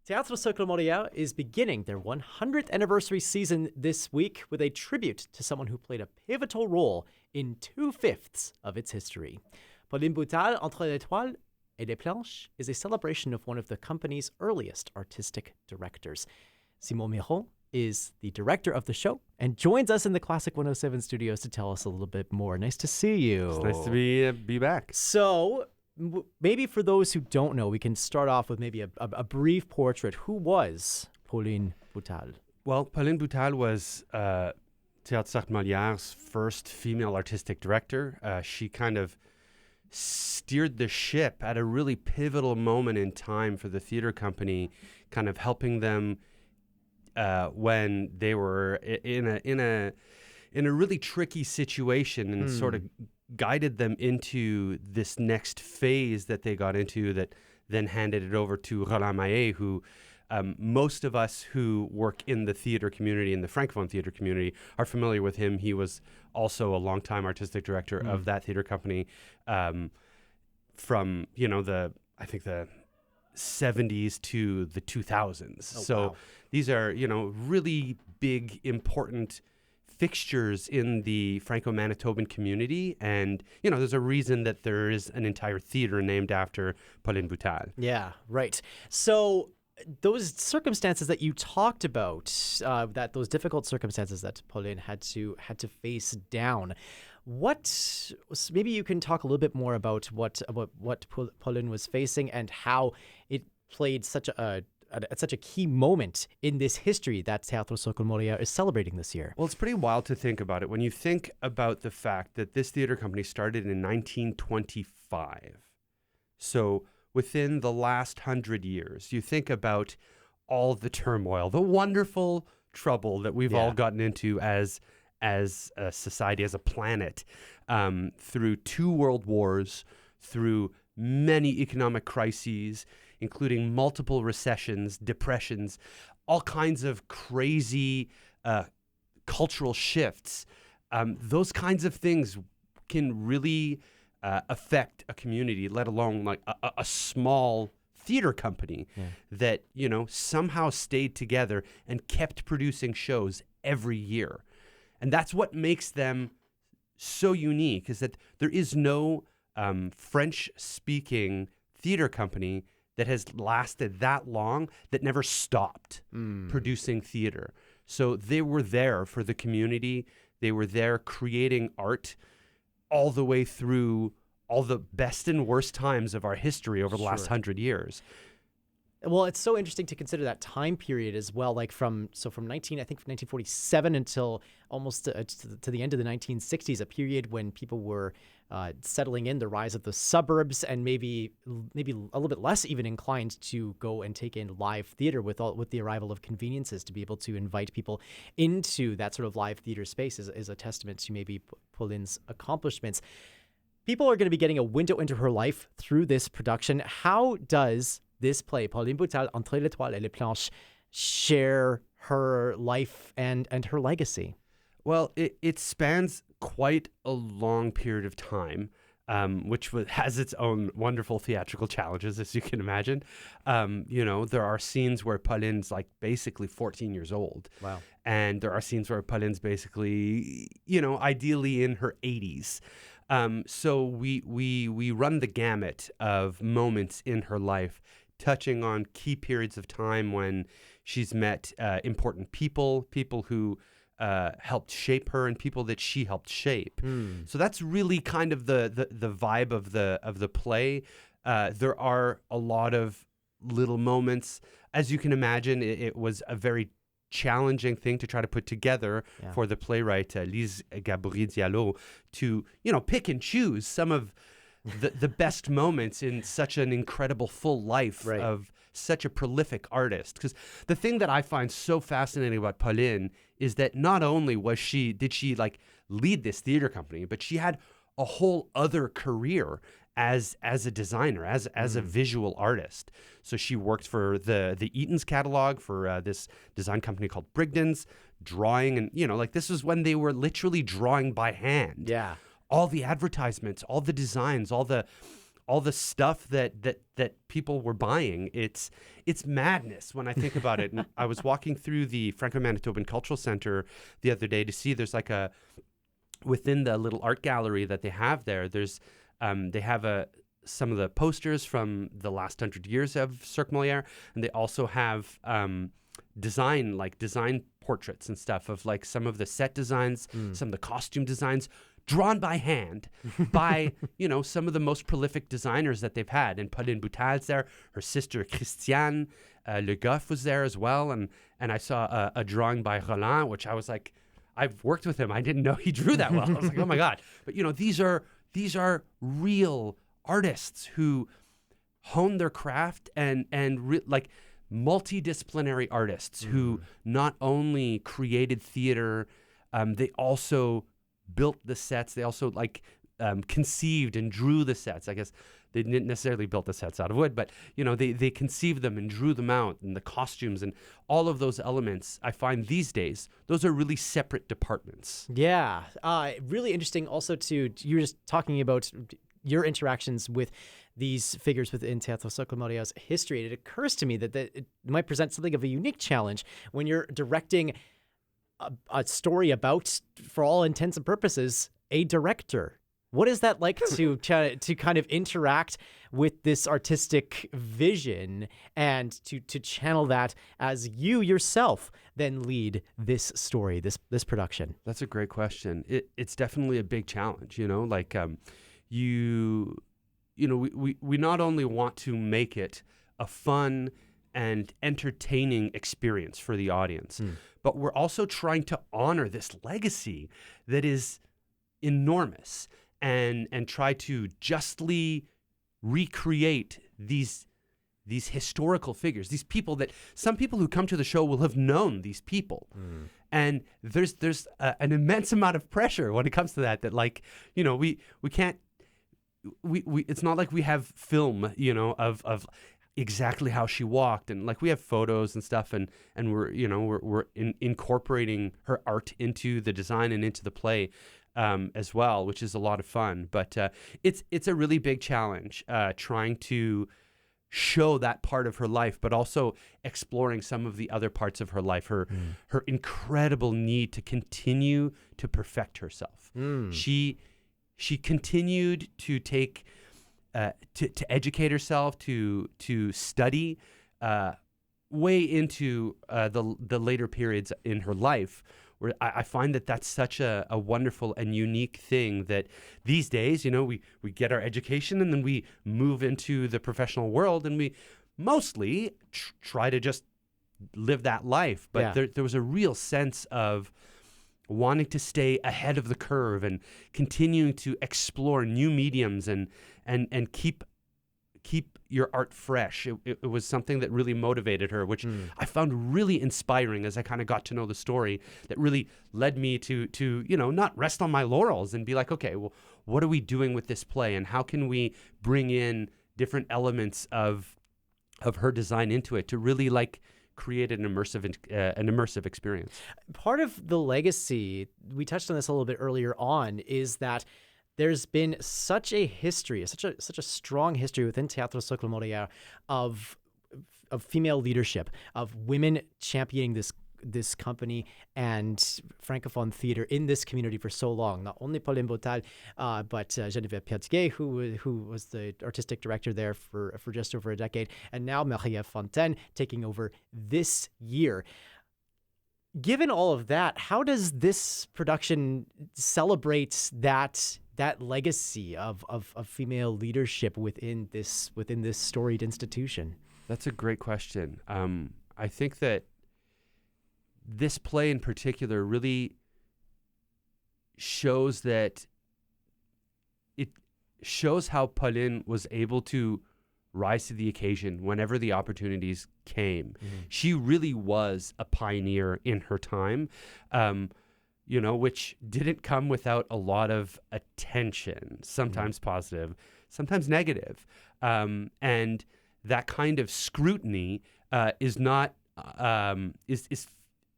Théâtre Cercle Molière is beginning their 100th anniversary season this week with a tribute to someone who played a pivotal role in 2/5 of its history. Pauline Boutal, Entre, toiles et planches is a celebration of one of the company's earliest artistic directors. Miron is the director of the show and joins us in the Classic 107 studios to tell us a little bit more. Nice to see you. It's nice to be back. So, maybe for those who don't know, we can start off with maybe a brief portrait. Who was Pauline Boutal? Well, Pauline Boutal was Théâtre Cercle Molière's first female artistic director. She kind of steered the ship at a really pivotal moment in time for the theater company, kind of helping them when they were in a really tricky situation, and sort of guided them into this next phase that they got into, that then handed it over to Nolan Kehler, who most of us who work in the theater community, in the Francophone theater community, are familiar with him. He was also a longtime artistic director of that theater company from, the 70s to the 2000s. Wow. These are, really big, important fixtures in the Franco-Manitoban community, and there's a reason that there is an entire theater named after Pauline Boutal. Yeah, right. So those circumstances that you talked about, that those difficult circumstances that Pauline had to face down, maybe you can talk a little bit more about what Pauline was facing and how it played such a key moment in this history that Théâtre Cercle Molière is celebrating this year. Well, it's pretty wild to think about it when you think about the fact that this theater company started in 1925. So within the last 100 years, you think about all the turmoil, the wonderful trouble that we've all gotten into as a society, as a planet, through 2 world wars, through many economic crises, including multiple recessions, depressions, all kinds of crazy cultural shifts. Those kinds of things can really affect a community, let alone like a small theater company that, somehow stayed together and kept producing shows every year. And that's what makes them so unique, is that there is no French-speaking theater company that has lasted that long, that never stopped producing theater. So they were there for the community. They were there creating art all the way through all the best and worst times of our history over the last 100 years. Well, it's so interesting to consider that time period as well, like from 1947 until almost to the end of the 1960s, a period when people were settling in, the rise of the suburbs, and maybe a little bit less even inclined to go and take in live theater with the arrival of conveniences. To be able to invite people into that sort of live theater space is a testament to maybe Pauline's accomplishments. People are going to be getting a window into her life through this production. How does this play, Pauline Boutal, Entre, toiles et planches, share her life and her legacy? Well, it spans quite a long period of time, which has its own wonderful theatrical challenges, as you can imagine. There are scenes where Pauline's like basically 14 years old. Wow. And there are scenes where Pauline's basically, ideally in her 80s. So we run the gamut of moments in her life, touching on key periods of time when she's met important people who helped shape her, and people that she helped shape. So that's really kind of the vibe of the play. There are a lot of little moments. As you can imagine, it was a very challenging thing to try to put together for the playwright Lise Gaboury-Diallo to pick and choose some of the best moments in such an incredible full life of such a prolific artist. Because the thing that I find so fascinating about Pauline is that not only did she like lead this theater company, but she had a whole other career as a designer, as a visual artist. So she worked for the Eaton's catalog for this design company called Brigden's, drawing, and this was when they were literally drawing by hand. Yeah. All the advertisements, all the designs, all the all the stuff that people were buying. It's madness when I think about it. And I was walking through the Franco-Manitoban Cultural Center the other day to see there's like within the little art gallery that they have there, there's they have some of the posters from the last 100 years of Cercle Molière, and they also have design portraits and stuff of like some of the set designs, some of the costume designs, drawn by hand by, some of the most prolific designers that they've had. And Pauline Boutal's there, her sister Christiane Le Goff was there as well. And I saw a drawing by Roland, which I was like, I've worked with him. I didn't know he drew that well. I was like, oh my God. But, these are real artists who hone their craft and multidisciplinary artists who not only created theater, they also built the sets. They also conceived and drew the sets. I guess they didn't necessarily build the sets out of wood, but they conceived them and drew them out, and the costumes and all of those elements. I find these days those are really separate departments. Yeah, really interesting. Also, you were just talking about your interactions with these figures within Théâtre Cercle Molière's history. It occurs to me that it might present something of a unique challenge when you're directing a story about, for all intents and purposes, a director. What is that like to kind of interact with this artistic vision and to channel that as you yourself then lead this story, this production? That's a great question. It's definitely a big challenge, we not only want to make it a fun and entertaining experience for the audience, but we're also trying to honor this legacy that is enormous and try to justly recreate these historical figures, these people that some people who come to the show will have known these people. And there's an immense amount of pressure when it comes to that we can't, we it's not like we have film, of exactly how she walked, and we have photos and stuff, and we're incorporating her art into the design and into the play as well, which is a lot of fun. But it's a really big challenge trying to show that part of her life, but also exploring some of the other parts of her life, her incredible need to continue to perfect herself. She continued to take to educate herself, to study way into the later periods in her life, where I find that that's such a wonderful and unique thing that these days, we get our education and then we move into the professional world and we mostly try to just live that life. But there was a real sense of wanting to stay ahead of the curve and continuing to explore new mediums and keep your art fresh. It was something that really motivated her, which I found really inspiring as I kind of got to know the story, that really led me to not rest on my laurels and be like, okay, well, what are we doing with this play, and how can we bring in different elements of her design into it to really create an immersive experience. Part of the legacy, we touched on this a little bit earlier on, is that there's been such a history, such a strong history within Théâtre Cercle Molière of female leadership, of women championing this company and Francophone theater in this community for so long. Not only Pauline Boutal, but Geneviève Pertiguet, who was the artistic director there for just over a decade, and now Marie Fontaine taking over this year. Given all of that, how does this production celebrate that legacy of female leadership within this storied institution? That's a great question. I think that this play in particular really shows how Pauline was able to rise to the occasion whenever the opportunities came. She really was a pioneer in her time, which didn't come without a lot of attention, sometimes positive, sometimes negative. And that kind of scrutiny is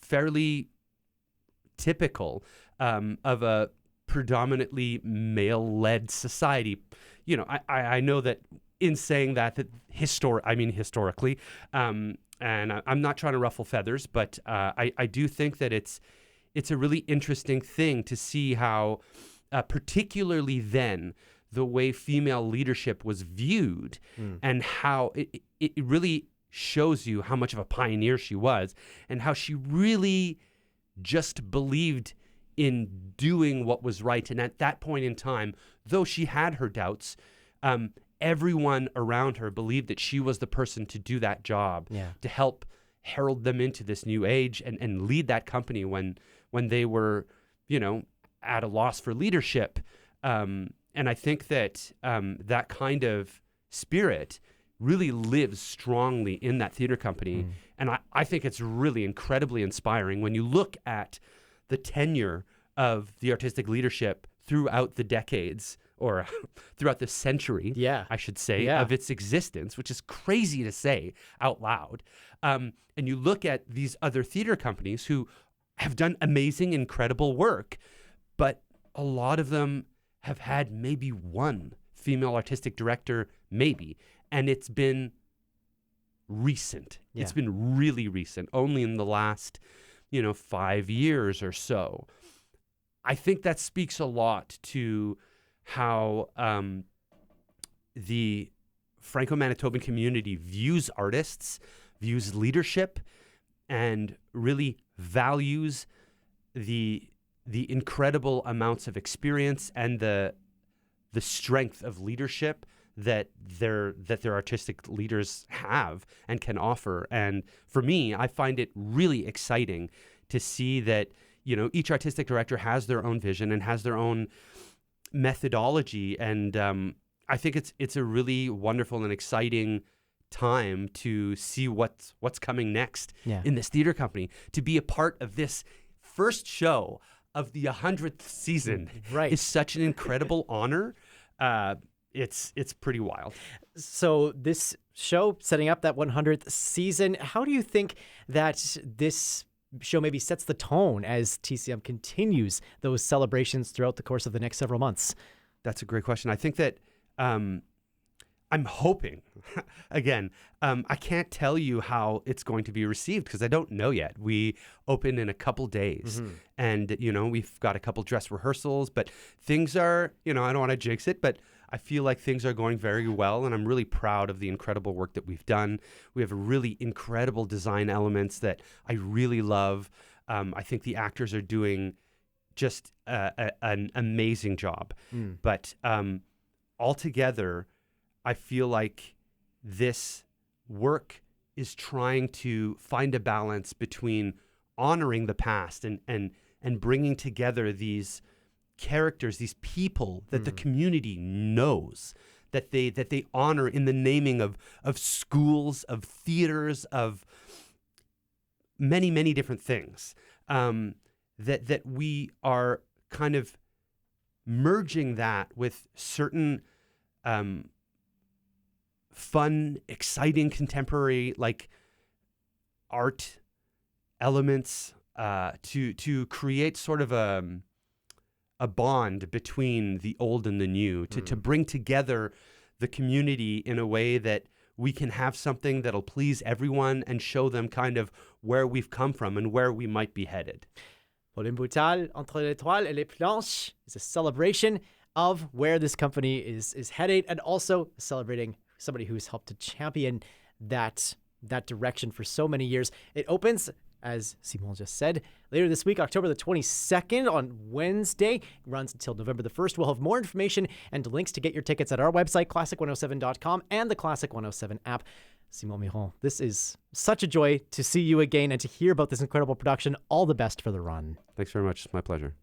fairly typical of a predominantly male-led society. I know that in saying that historically, and I'm not trying to ruffle feathers, but I do think that it's a really interesting thing to see how, particularly then, the way female leadership was viewed and how it really shows you how much of a pioneer she was and how she really just believed in doing what was right. And at that point in time, though she had her doubts, everyone around her believed that she was the person to do that job, to help herald them into this new age and lead that company when they were, at a loss for leadership. And I think that that kind of spirit really lives strongly in that theater company. And I think it's really incredibly inspiring when you look at the tenure of the artistic leadership throughout the decades, or throughout the century, I should say, of its existence, which is crazy to say out loud. And you look at these other theater companies who have done amazing, incredible work, but a lot of them have had maybe one female artistic director, maybe, and it's been recent. It's been really recent, only in the last, 5 years or so. I think that speaks a lot to how the Franco-Manitoban community views artists, views leadership, and really values the incredible amounts of experience and the strength of leadership that their artistic leaders have and can offer. And for me, I find it really exciting to see that, each artistic director has their own vision and has their own methodology. And I think it's a really wonderful and exciting time to see what's coming next in this theater company. To be a part of this first show of the 100th season is such an incredible honor. It's pretty wild. So this show, setting up that 100th season, how do you think that this show maybe sets the tone as TCM continues those celebrations throughout the course of the next several months? That's a great question. I think that I'm hoping, again, I can't tell you how it's going to be received because I don't know yet. We open in a couple days and, we've got a couple dress rehearsals, but things are, I don't want to jinx it, but I feel like things are going very well, and I'm really proud of the incredible work that we've done. We have really incredible design elements that I really love. I think the actors are doing just an amazing job. But altogether, I feel like this work is trying to find a balance between honoring the past and bringing together these characters, these people that the community knows, that they honor in the naming of schools, of theaters, of many, many different things, that we are kind of merging that with certain fun, exciting, contemporary art elements to create sort of a bond between the old and the new, to bring together the community in a way that we can have something that'll please everyone and show them kind of where we've come from and where we might be headed. Pauline Boutal, Entre, toiles et planches is a celebration of where this company is headed, and also celebrating somebody who's helped to champion that direction for so many years. It opens, as Simon just said, later this week, October the 22nd on Wednesday. It runs until November the 1st. We'll have more information and links to get your tickets at our website, classic107.com, and the Classic 107 app. Simon Miron, this is such a joy to see you again and to hear about this incredible production. All the best for the run. Thanks very much. It's my pleasure.